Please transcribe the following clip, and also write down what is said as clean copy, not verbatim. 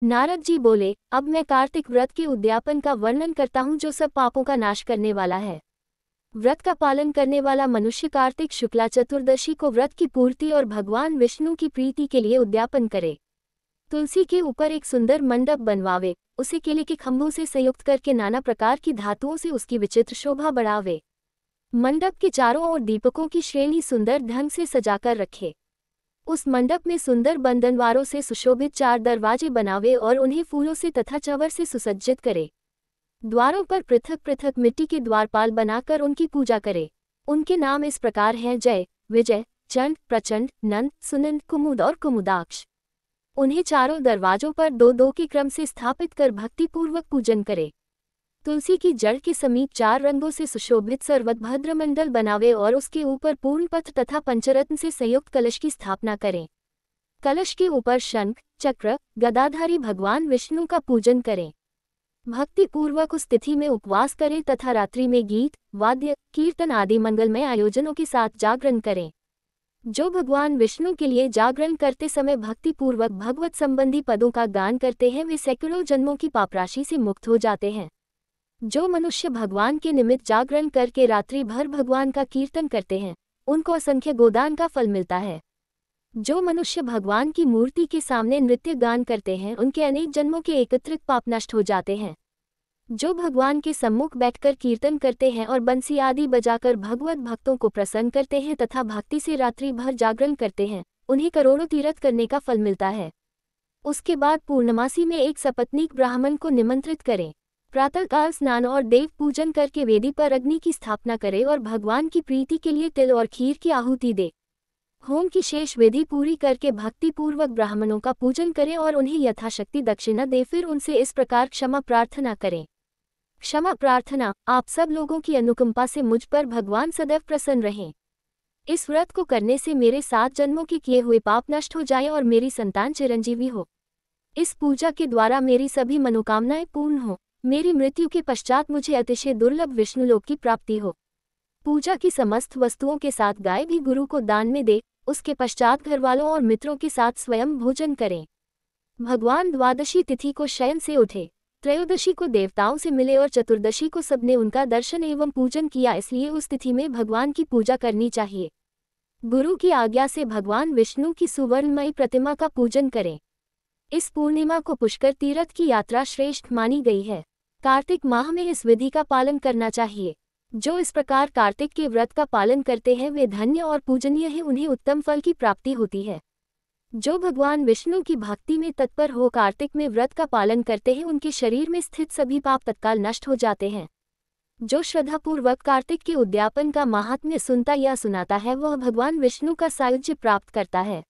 नारद जी बोले, अब मैं कार्तिक व्रत के उद्यापन का वर्णन करता हूँ जो सब पापों का नाश करने वाला है। व्रत का पालन करने वाला मनुष्य कार्तिक शुक्ला चतुर्दशी को व्रत की पूर्ति और भगवान विष्णु की प्रीति के लिए उद्यापन करे। तुलसी के ऊपर एक सुंदर मंडप बनवावे, उसे केले के खंभों से संयुक्त करके नाना प्रकार की धातुओं से उसकी विचित्र शोभा बढ़ावे। मंडप के चारों ओर दीपकों की श्रेणी सुंदर ढंग से सजाकर रखे। उस मंडप में सुंदर बंधनवारों से सुशोभित 4 दरवाजे बनावे और उन्हें फूलों से तथा चंवर से सुसज्जित करे। द्वारों पर पृथक पृथक मिट्टी के द्वारपाल बनाकर उनकी पूजा करे। उनके नाम इस प्रकार हैं: जय, विजय, चंड, प्रचंड, नंद, सुनंद, कुमुद और कुमुदाक्ष। उन्हें चारों दरवाजों पर 2-2 के क्रम से स्थापित कर भक्तिपूर्वक पूजन करे। तुलसी की जड़ के समीप 4 रंगों से सुशोभित सर्वभद्र मंडल बनावे और उसके ऊपर पूर्णपथ तथा पंचरत्न से संयुक्त कलश की स्थापना करें। कलश के ऊपर शंख, चक्र, गदाधारी भगवान विष्णु का पूजन करें। भक्तिपूर्वक उस तिथि में उपवास करें तथा रात्रि में गीत, वाद्य, कीर्तन आदि मंगलमय आयोजनों के साथ जागरण करें। जो भगवान विष्णु के लिए जागरण करते समय भक्तिपूर्वक भगवत संबंधी पदों का गान करते हैं वे सैकड़ों जन्मों की पापराशि से मुक्त हो जाते हैं। जो मनुष्य भगवान के निमित्त जागरण करके रात्रि भर भगवान का कीर्तन करते हैं उनको असंख्य गोदान का फल मिलता है। जो मनुष्य भगवान की मूर्ति के सामने नृत्य गान करते हैं उनके अनेक जन्मों के एकत्रित पाप नष्ट हो जाते हैं। जो भगवान के सम्मुख बैठकर कीर्तन करते हैं और बंसी आदि बजाकर भगवत भक्तों को प्रसन्न करते हैं तथा भक्ति से रात्रि भर जागरण करते हैं उन्हें करोड़ों तीर्थ करने का फल मिलता है। उसके बाद पूर्णमासी में एक सपत्नीक ब्राह्मण को निमंत्रित करें। प्रातःकाल स्नान और देव पूजन करके वेदी पर अग्नि की स्थापना करे और भगवान की प्रीति के लिए तिल और खीर की आहुति दे। होम की शेष विधि पूरी करके भक्तिपूर्वक ब्राह्मणों का पूजन करें और उन्हें यथाशक्ति दक्षिणा दे। फिर उनसे इस प्रकार क्षमा प्रार्थना करें: क्षमा प्रार्थना, आप सब लोगों की अनुकंपा से मुझ पर भगवान सदैव प्रसन्न रहें। इस व्रत को करने से मेरे 7 जन्मों के किए हुए पाप नष्ट हो जाए और मेरी संतान चिरंजीवी हो। इस पूजा के द्वारा मेरी सभी मनोकामनाएं पूर्ण हो। मेरी मृत्यु के पश्चात मुझे अतिशय दुर्लभ विष्णुलोक की प्राप्ति हो। पूजा की समस्त वस्तुओं के साथ गाय भी गुरु को दान में दे। उसके पश्चात घरवालों और मित्रों के साथ स्वयं भोजन करें। भगवान द्वादशी तिथि को शयन से उठे, त्रयोदशी को देवताओं से मिले और चतुर्दशी को सबने उनका दर्शन एवं पूजन किया, इसलिए उस तिथि में भगवान की पूजा करनी चाहिए। गुरु की आज्ञा से भगवान विष्णु की सुवर्णमयी प्रतिमा का पूजन करें। इस पूर्णिमा को पुष्कर तीर्थ की यात्रा श्रेष्ठ मानी गई है। कार्तिक माह में इस विधि का पालन करना चाहिए। जो इस प्रकार कार्तिक के व्रत का पालन करते हैं वे धन्य और पूजनीय हैं, उन्हें उत्तम फल की प्राप्ति होती है। जो भगवान विष्णु की भक्ति में तत्पर हो कार्तिक में व्रत का पालन करते हैं उनके शरीर में स्थित सभी पाप तत्काल नष्ट हो जाते हैं। जो श्रद्धापूर्वक कार्तिक के उद्यापन का महात्म्य सुनता या सुनाता है वह भगवान विष्णु का सायुज्य प्राप्त करता है।